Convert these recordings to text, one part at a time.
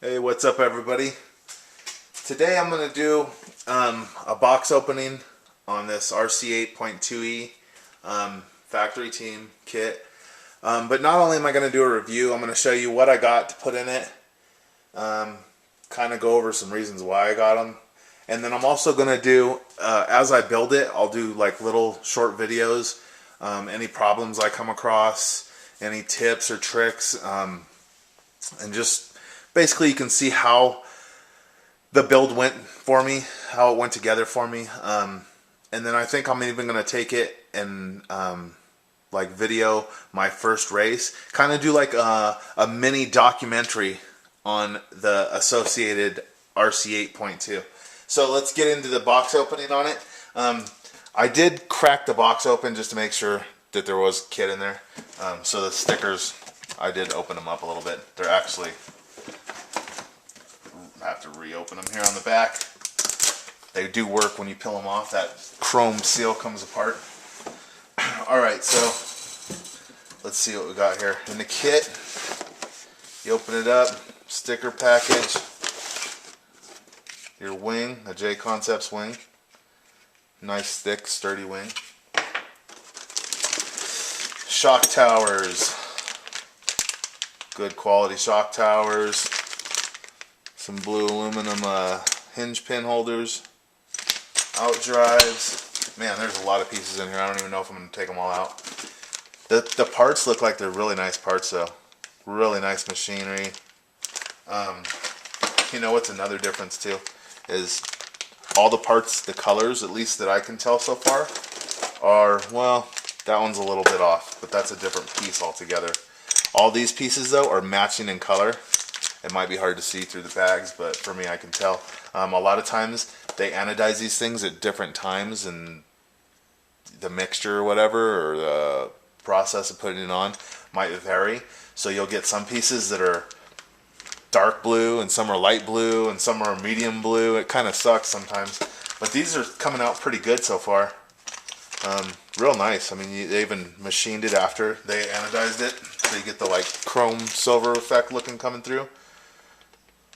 Hey, what's up everybody? Today I'm going to do a box opening on this RC8.2e factory team kit. But not only am I going to do a review, I'm going to show you what I got to put in it, kind of go over some reasons why I got them. And then I'm also going to do, as I build it, I'll do like little short videos, any problems I come across, any tips or tricks, and just basically you can see how the build went for me, how it went together for me. And then I think I'm even going to take it and like video my first race, kind of do like a mini documentary on the associated RC8.2. So let's get into the box opening on it. I did crack the box open just to make sure that there was kit in there. So the stickers, I did open them up a little bit. They're actually, I have to reopen them here on the back. They do work when you peel them off. That chrome seal comes apart. Alright, so let's see what we got here. In the kit, you open it up, sticker package, your wing, a J Concepts wing. Nice, thick, sturdy wing. Shock towers. Good quality shock towers. Some blue aluminum hinge pin holders. Out drives. Man, there's a lot of pieces in here. I don't even know if I'm going to take them all out. The parts look like they're really nice parts though. Really nice machinery. You know what's another difference too? Is all the parts, the colors, at least that I can tell so far, are, well, that one's a little bit off, but that's a different piece altogether. All these pieces though are matching in color. It might be hard to see through the bags, but for me I can tell. A lot of times they anodize these things at different times, and the mixture or whatever, or the process of putting it on might vary. So you'll get some pieces that are dark blue, and some are light blue, and some are medium blue. It kind of sucks sometimes. But these are coming out pretty good so far. Real nice. I mean, they even machined it after they anodized it, so you get the like chrome silver effect looking coming through.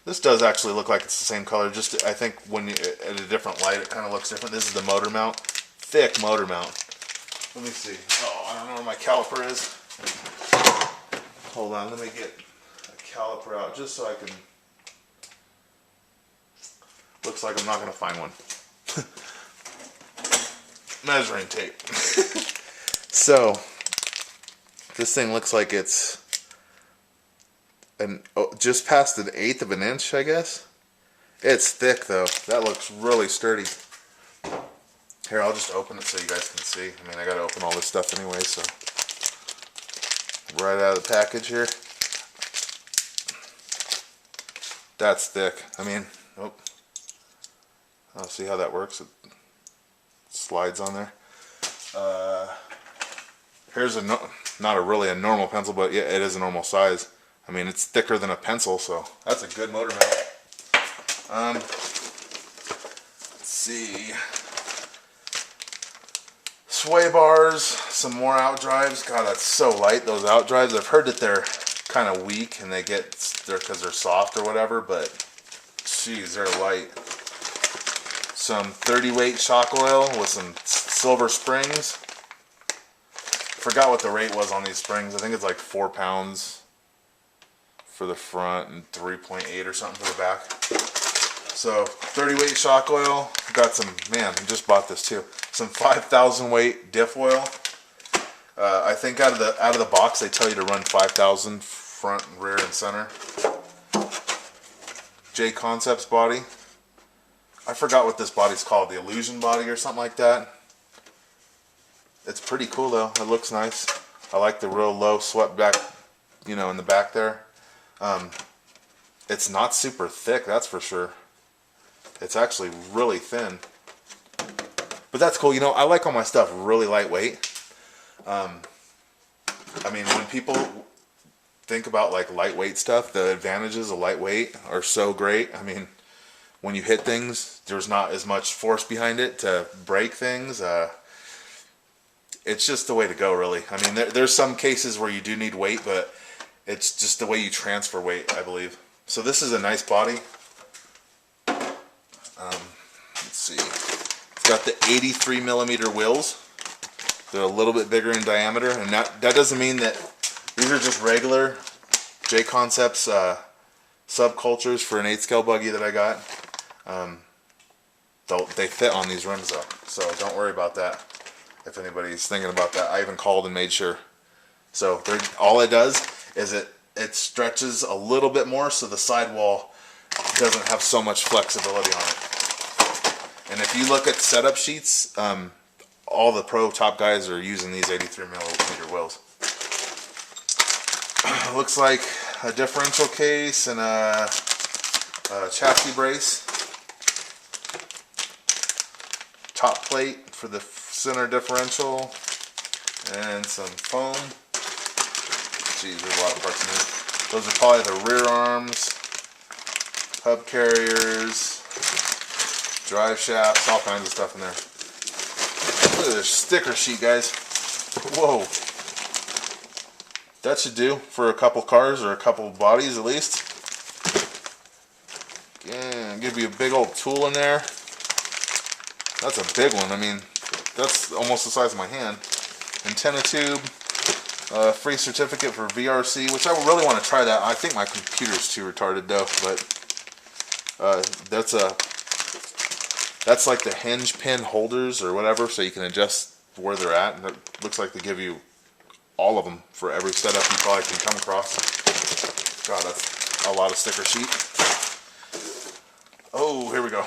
This does actually look like it's the same color, just I think when you at a different light it kind of looks different. This is the motor mount. Thick motor mount. Let me see. Oh, I don't know where my caliper is. Hold on, let me get a caliper out just so I can... Looks like I'm not going to find one. Measuring tape. So, this thing looks like it's just past an 1/8 of an inch, I guess. It's thick though. That looks really sturdy. Here, I'll just open it so you guys can see. I mean, I gotta open all this stuff anyway, so. Right out of the package here. That's thick. I mean, oh. I'll see how that works. It slides on there. Here's not really a normal pencil, but yeah, it is a normal size. I mean, it's thicker than a pencil, so that's a good motor mount. Let's see. Sway bars, some more out drives. God, that's so light, those out drives. I've heard that they're kind of weak and because they're soft or whatever, but geez, they're light. Some 30 weight shock oil with some silver springs. Forgot what the rate was on these springs. I think it's like 4 pounds for the front and 3.8 or something for the back. So 30 weight shock oil. Got some, man, I just bought this too. Some 5,000 weight diff oil. I think out of the box they tell you to run 5,000 front, rear, and center. J Concepts body. I forgot what this body's called. The Illusion body or something like that. It's pretty cool though. It looks nice. I like the real low swept back, you know, in the back there. It's not super thick, that's for sure. It's actually really thin. But that's cool. You know, I like all my stuff really lightweight. I mean, when people think about like lightweight stuff, the advantages of lightweight are so great. I mean, when you hit things, there's not as much force behind it to break things. It's just the way to go, really. I mean, there's some cases where you do need weight, but it's just the way you transfer weight, I believe. So this is a nice body. Let's see. It's got the 83 millimeter wheels. They're a little bit bigger in diameter, and that doesn't mean that these are just regular J Concepts subcultures for an 8 scale buggy that I got. They fit on these rims though, so don't worry about that if anybody's thinking about that. I even called and made sure. So all it does is it stretches a little bit more, so the sidewall doesn't have so much flexibility on it. And if you look at setup sheets, all the pro top guys are using these 83 millimeter wheels. Looks like a differential case and a chassis brace. Top plate for the center differential, and some foam. Geez, there's a lot of parts in there. Those are probably the rear arms, hub carriers, drive shafts, all kinds of stuff in there. Look at this sticker sheet, guys. Whoa. That should do for a couple cars or a couple bodies at least. Again, give you a big old tool in there. That's a big one. I mean, that's almost the size of my hand. Antenna tube, free certificate for VRC, which I really want to try that. I think my computer's too retarded though, but that's like the hinge pin holders or whatever, so you can adjust where they're at. And it looks like they give you all of them for every setup you probably can come across. God, that's a lot of sticker sheet. Oh, here we go.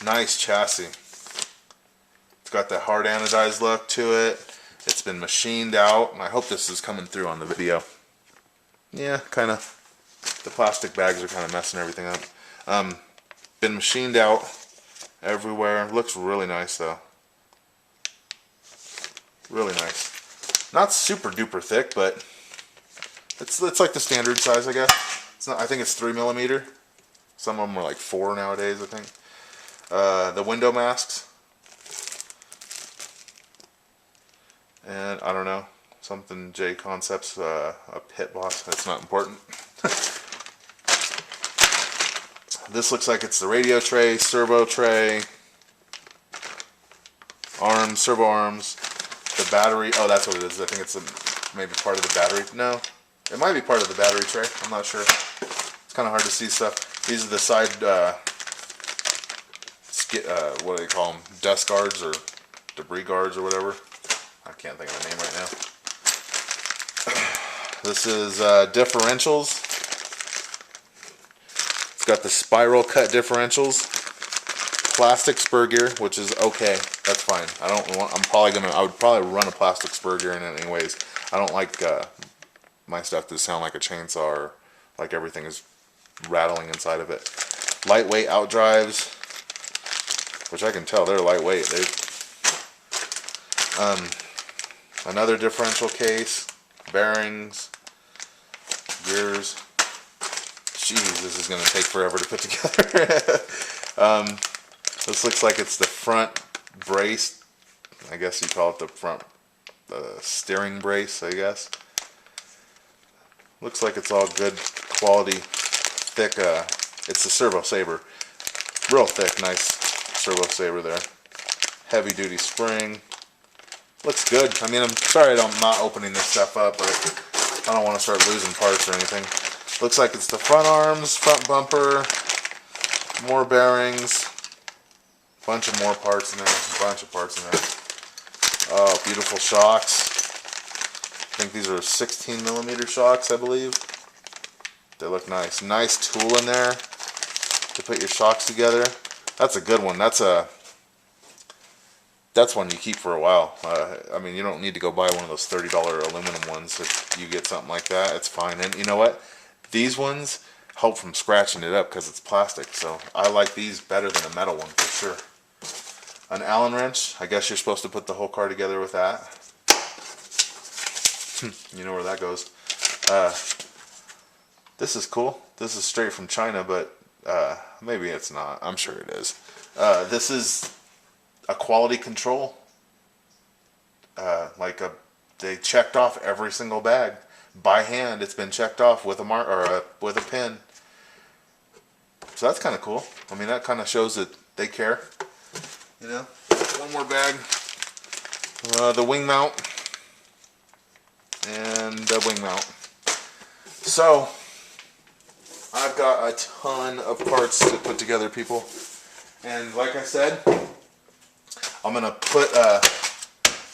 Nice chassis. It's got that hard anodized look to it. It's been machined out, and I hope this is coming through on the video. Yeah, kind of. The plastic bags are kind of messing everything up. Been machined out everywhere. Looks really nice though. Really nice. Not super duper thick, but it's like the standard size, I guess. It's not, I think it's 3 millimeter. Some of them are like 4 nowadays, I think. The window masks, and I don't know, something J Concepts, a pit boss. That's not important. This looks like it's the radio tray, servo tray, arms, servo arms, the battery. Oh, that's what it is. I think it's maybe part of the battery. No, it might be part of the battery tray. I'm not sure. It's kind of hard to see stuff. These are the side. What do they call them? Dust guards or debris guards or whatever. I can't think of the name right now. This is differentials. It's got the spiral cut differentials. Plastic spur gear, which is okay. That's fine. I would probably run a plastic spur gear in it anyways. I don't like my stuff to sound like a chainsaw or like everything is rattling inside of it. Lightweight outdrives, which I can tell they're lightweight. Another differential case, bearings, gears. Jeez, this is going to take forever to put together. This looks like it's the front brace. I guess you call it the front steering brace, I guess. Looks like it's all good quality, thick. It's a servo saber. Real thick, nice servo saber there. Heavy duty spring. Looks good. I mean, I'm sorry I'm not opening this stuff up, but I don't want to start losing parts or anything. Looks like it's the front arms, front bumper, more bearings, bunch of more parts in there, a bunch of parts in there. Oh, beautiful shocks. I think these are 16 millimeter shocks, I believe. They look nice. Nice tool in there to put your shocks together. That's a good one. That's one you keep for a while. I mean, you don't need to go buy one of those $30 aluminum ones. If you get something like that, it's fine. And you know what? These ones help from scratching it up because it's plastic. So I like these better than a metal one for sure. An Allen wrench. I guess you're supposed to put the whole car together with that. You know where that goes. This is cool. This is straight from China, but maybe it's not. I'm sure it is. This is a quality control. They checked off every single bag by hand. It's been checked off with a mark or with a pin. So that's kind of cool. I mean, that kind of shows that they care. You know, one more bag. The wing mount and the wing mount. So I've got a ton of parts to put together, people. And like I said, I'm gonna put.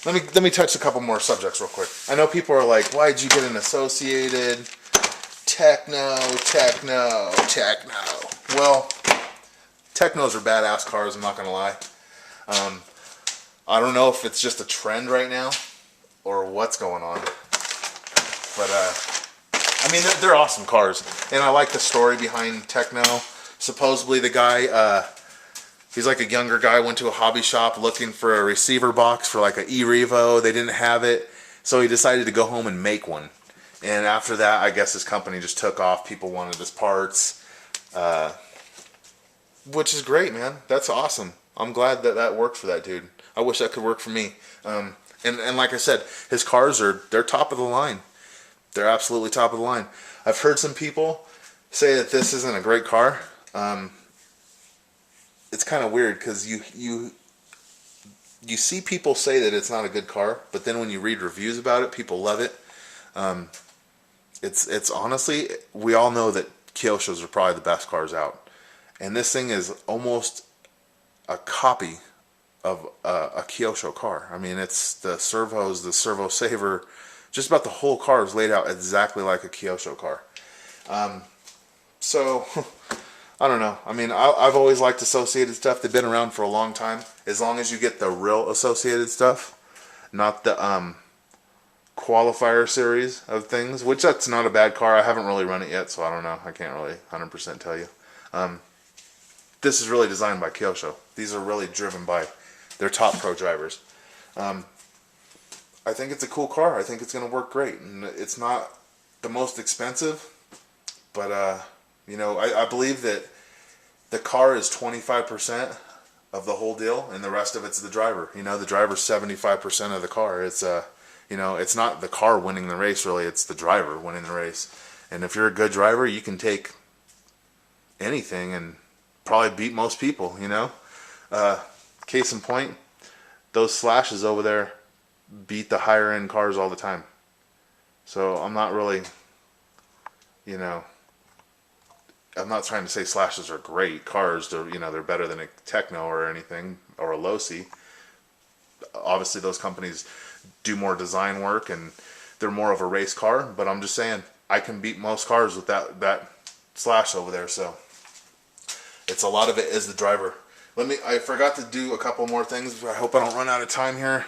Let me touch a couple more subjects real quick. I know people are like, "Why'd you get an Associated? Techno. Well, Technos are badass cars. I'm not gonna lie. I don't know if it's just a trend right now or what's going on, but I mean they're awesome cars, and I like the story behind Techno. Supposedly the guy, he's like a younger guy, went to a hobby shop looking for a receiver box for like an E-Revo. They didn't have it, so he decided to go home and make one. And after that, I guess his company just took off. People wanted his parts, which is great, man. That's awesome. I'm glad that that worked for that dude. I wish that could work for me. And like I said, his cars they're top of the line. They're absolutely top of the line. I've heard some people say that this isn't a great car. It's kind of weird because you see people say that it's not a good car, but then when you read reviews about it, people love it. It's honestly, we all know that Kyoshos are probably the best cars out, and this thing is almost a copy of a Kyosho car. I mean, it's the servos, the servo saver, just about the whole car is laid out exactly like a Kyosho car. So I don't know. I mean, I've always liked Associated stuff. They've been around for a long time. As long as you get the real Associated stuff, not the qualifier series of things, which that's not a bad car. I haven't really run it yet, so I don't know. I can't really 100% tell you. This is really designed by Kyosho. These are really driven by their top pro drivers. I think it's a cool car. I think it's going to work great. And it's not the most expensive, but you know, I believe that the car is 25% of the whole deal, and the rest of it's the driver. You know, the driver's 75% of the car. It's you know, it's not the car winning the race, really. It's the driver winning the race. And if you're a good driver, you can take anything and probably beat most people, you know. Case in point, those slashes over there beat the higher end cars all the time. So I'm not really, you know, I'm not trying to say slashes are great cars. They're, you know, they're better than a Techno or anything, or a Losi. Obviously those companies do more design work and they're more of a race car, but I'm just saying I can beat most cars with that slash over there. So it's a lot of it is the driver. I forgot to do a couple more things. I hope I don't run out of time here.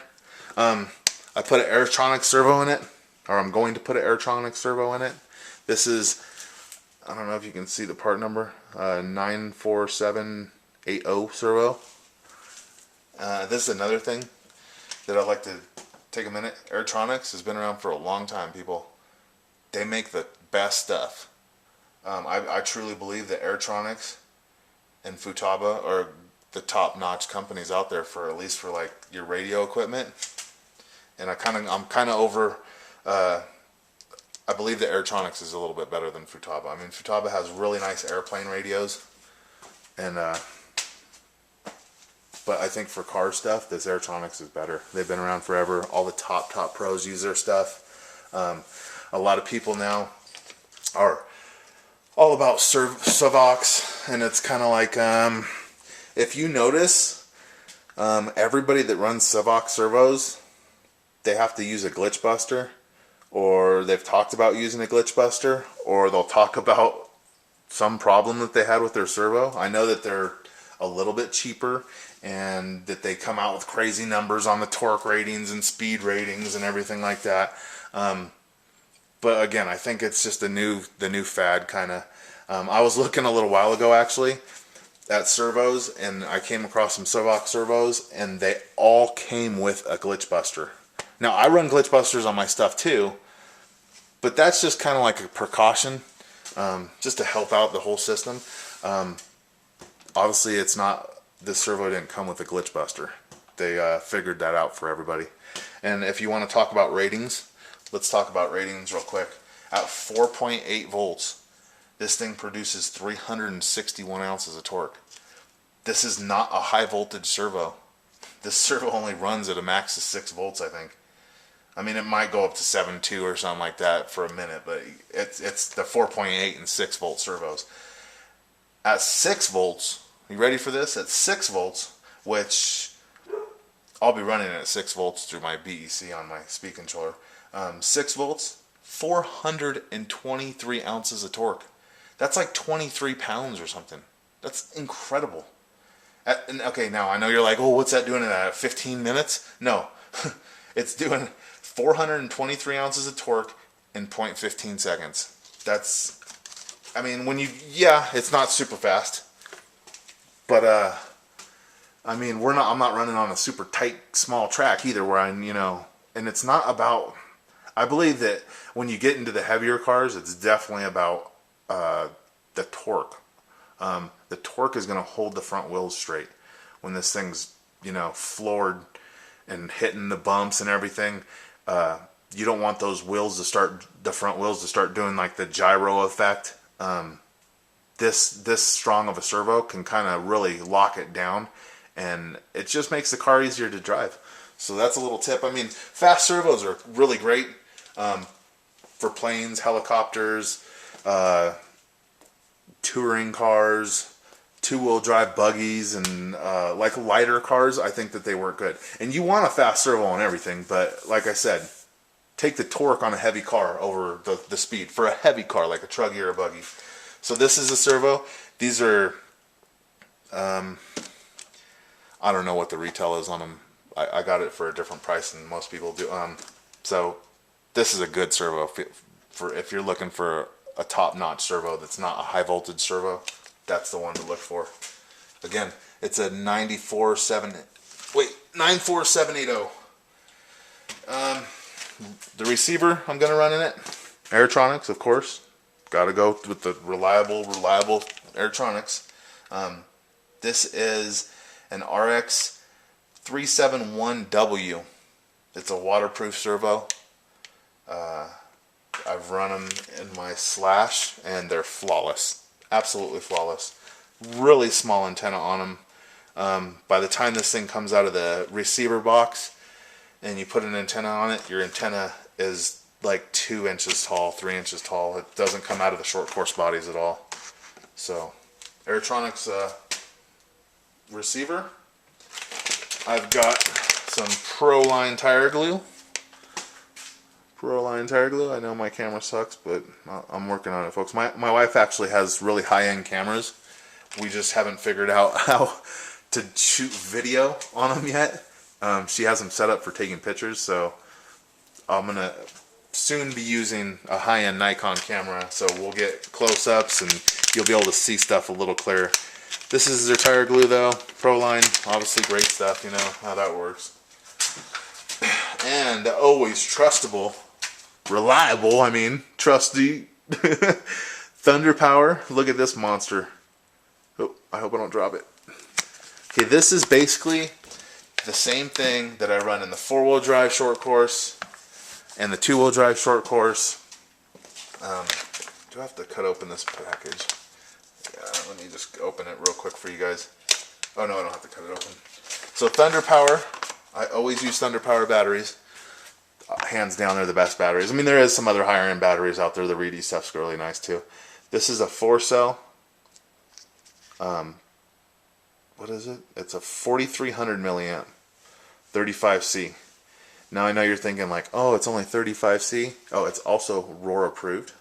I put an Airtronics servo in it, or I'm going to put an Airtronics servo in it. This is, I don't know if you can see the part number, 94780 servo. This is another thing that I'd like to take a minute. Airtronics has been around for a long time, people. They make the best stuff. I truly believe that Airtronics and Futaba are the top-notch companies out there for, at least for like your radio equipment. And I'm kind of over. I believe that Airtronics is a little bit better than Futaba. I mean, Futaba has really nice airplane radios, and but I think for car stuff, this Airtronics is better. They've been around forever. All the top pros use their stuff. A lot of people now are all about Savox, and it's kind of like, if you notice, everybody that runs Savox servos, they have to use a glitch buster, or they've talked about using a glitch buster, or they'll talk about some problem that they had with their servo. I know that they're a little bit cheaper, and that they come out with crazy numbers on the torque ratings and speed ratings and everything like that. But again, I think it's just the new fad kind of. I was looking a little while ago actually at servos, and I came across some Savox servos, and they all came with a glitch buster. Now I run glitch busters on my stuff too, but that's just kind of like a precaution, just to help out the whole system. Obviously, it's not. This servo didn't come with a glitch buster. They figured that out for everybody. And if you want to talk about ratings, let's talk about ratings real quick. At 4.8 volts, this thing produces 361 ounces of torque. This is not a high voltage servo. This servo only runs at a max of 6 volts, I think. I mean, it might go up to 7.2 or something like that for a minute, but it's the 4.8 and 6 volt servos. At 6 volts, you ready for this? At 6 volts, which I'll be running at 6 volts through my BEC on my speed controller. 6 volts, 423 ounces of torque. That's like 23 pounds or something. That's incredible. Okay, now I know you're like, oh, what's that doing at 15 minutes? No, it's doing 423 ounces of torque in 0.15 seconds. That's, I mean, yeah, it's not super fast, but I mean, I'm not running on a super tight, small track either, where and it's not about, I believe that when you get into the heavier cars, it's definitely about the torque. The torque is going to hold the front wheels straight when this thing's, floored and hitting the bumps and everything. You don't want those wheels to start, the front wheels to start doing like the gyro effect. This strong of a servo can kind of really lock it down, and it just makes the car easier to drive. So that's a little tip. I mean, fast servos are really great for planes, helicopters, touring cars, two-wheel drive buggies, and like lighter cars. I think that they work good. And you want a fast servo on everything, but like I said, take the torque on a heavy car over the speed for a heavy car like a truggy or a buggy. So this is a servo. These are, I don't know what the retail is on them. I got it for a different price than most people do. So this is a good servo for if you're looking for a top-notch servo that's not a high-voltage servo. That's the one to look for. Again, it's a 94780. The receiver I'm going to run in it, Airtronics, of course. Got to go with the reliable Airtronics. This is an RX371W. It's a waterproof servo. I've run them in my Slash, and they're flawless. Absolutely flawless. Really small antenna on them. By the time this thing comes out of the receiver box and you put an antenna on it, your antenna is like 2 inches tall, 3 inches tall. It doesn't come out of the short course bodies at all. So, Airtronics receiver. I've got some Pro-Line tire glue. Pro-Line tire glue. I know my camera sucks, but I'm working on it, folks. My wife actually has really high-end cameras. We just haven't figured out how to shoot video on them yet. She has them set up for taking pictures, so I'm going to soon be using a high-end Nikon camera, so we'll get close-ups and you'll be able to see stuff a little clearer. This is their tire glue, though. Pro-Line, obviously great stuff, you know how that works. And always trustable, reliable, trusty Thunder Power. Look at this monster. Oh, I hope I don't drop it. Okay, this is basically the same thing that I run in the 4-wheel drive short course and the 2-wheel drive short course. Do I have to cut open this package? Yeah, let me just open it real quick for you guys. Oh no, I don't have to cut it open. So Thunder Power, I always use Thunder Power batteries. Hands down, they're the best batteries. There is some other higher end batteries out there. The Reedy stuff's really nice too. This is a 4-cell. What is it? It's a 4300 milliamp, 35C. Now I know you're thinking like, oh, it's only 35C. Oh, it's also ROAR approved.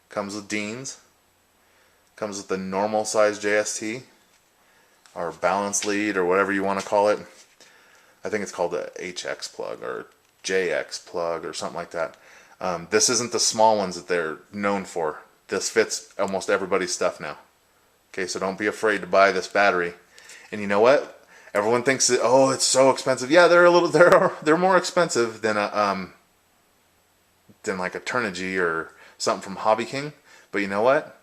Comes with Deans. Comes with the normal size JST, or balance lead, or whatever you want to call it. I think it's called a HX plug or JX plug or something like that. This isn't the small ones that they're known for. This fits almost everybody's stuff now. Okay, so don't be afraid to buy this battery. And you know what? Everyone thinks that, oh, it's so expensive. Yeah, they're more expensive than like a Turnigy or something from Hobby King. But you know what?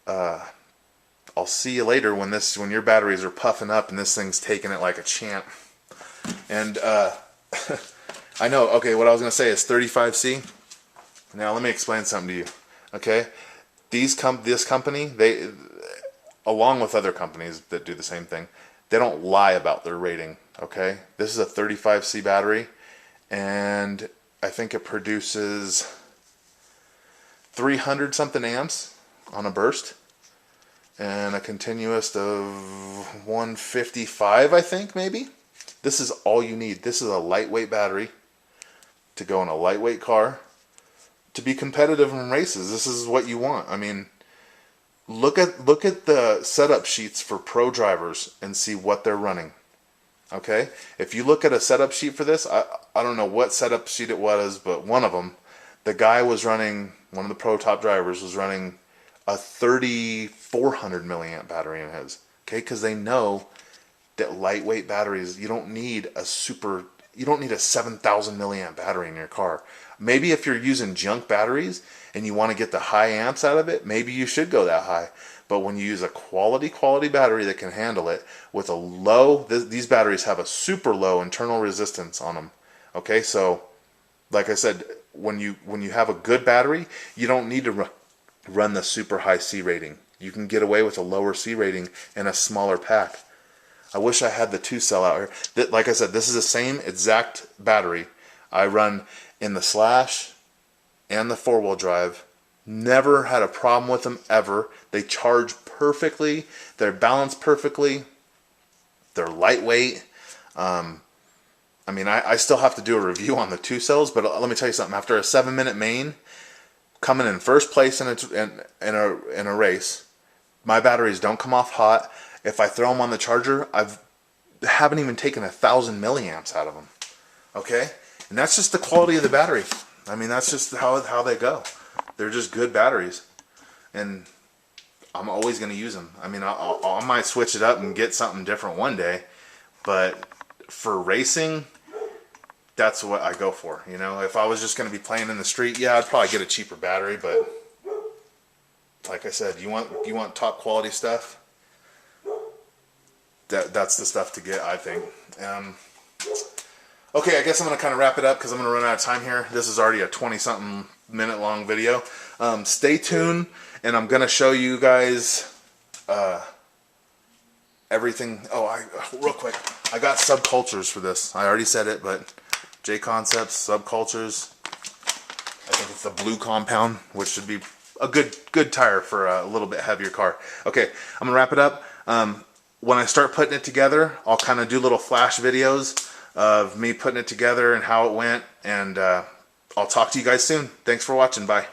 I'll see you later when your batteries are puffing up and this thing's taking it like a champ. And I know. Okay, what I was gonna say is 35C. Now let me explain something to you. Okay, this company, they, along with other companies that do the same thing, they don't lie about their rating. Okay, this is a 35C battery, and I think it produces 300 something amps on a burst, and a continuous of 155, I think, maybe. This is all you need. This is a lightweight battery to go in a lightweight car to be competitive in races. This is what you want. I mean, look at the setup sheets for pro drivers and see what they're running. Okay, if you look at a setup sheet for this, I don't know what setup sheet it was, but one of them, the guy was running, one of the pro top drivers was running a 3400 milliamp battery in his. Okay, because they know that lightweight batteries, you don't need a 7,000 milliamp battery in your car. Maybe if you're using junk batteries and you want to get the high amps out of it, maybe you should go that high. But when you use a quality battery that can handle it with a low, these batteries have a super low internal resistance on them. Okay, so like I said, when you have a good battery, you don't need to run the super high C rating. You can get away with a lower C rating and a smaller pack. I wish I had the 2-cell out here. Like I said, this is the same exact battery I run in the Slash and the 4-wheel drive. Never had a problem with them ever. They charge perfectly. They're balanced perfectly. They're lightweight. I mean, I still have to do a review on the 2-cells, but let me tell you something. After a 7-minute main, coming in first place in a race, my batteries don't come off hot. If I throw them on the charger, haven't even taken 1,000 milliamps out of them. Okay, and that's just the quality of the battery. I mean, that's just how they go. They're just good batteries, and I'm always going to use them. I mean, I might switch it up and get something different one day, but for racing, that's what I go for. You know, if I was just going to be playing in the street, yeah, I'd probably get a cheaper battery, but like I said, you want top quality stuff. That's the stuff to get, I think. Okay, I guess I'm going to kind of wrap it up because I'm going to run out of time here. This is already a 20-something minute long video. Stay tuned, and I'm going to show you guys everything. Oh, real quick, I got subcultures for this. I already said it, but J Concepts, subcultures. I think it's the blue compound, which should be a good tire for a little bit heavier car. Okay, I'm going to wrap it up. When I start putting it together, I'll kind of do little flash videos of me putting it together and how it went, and I'll talk to you guys soon. Thanks for watching. Bye.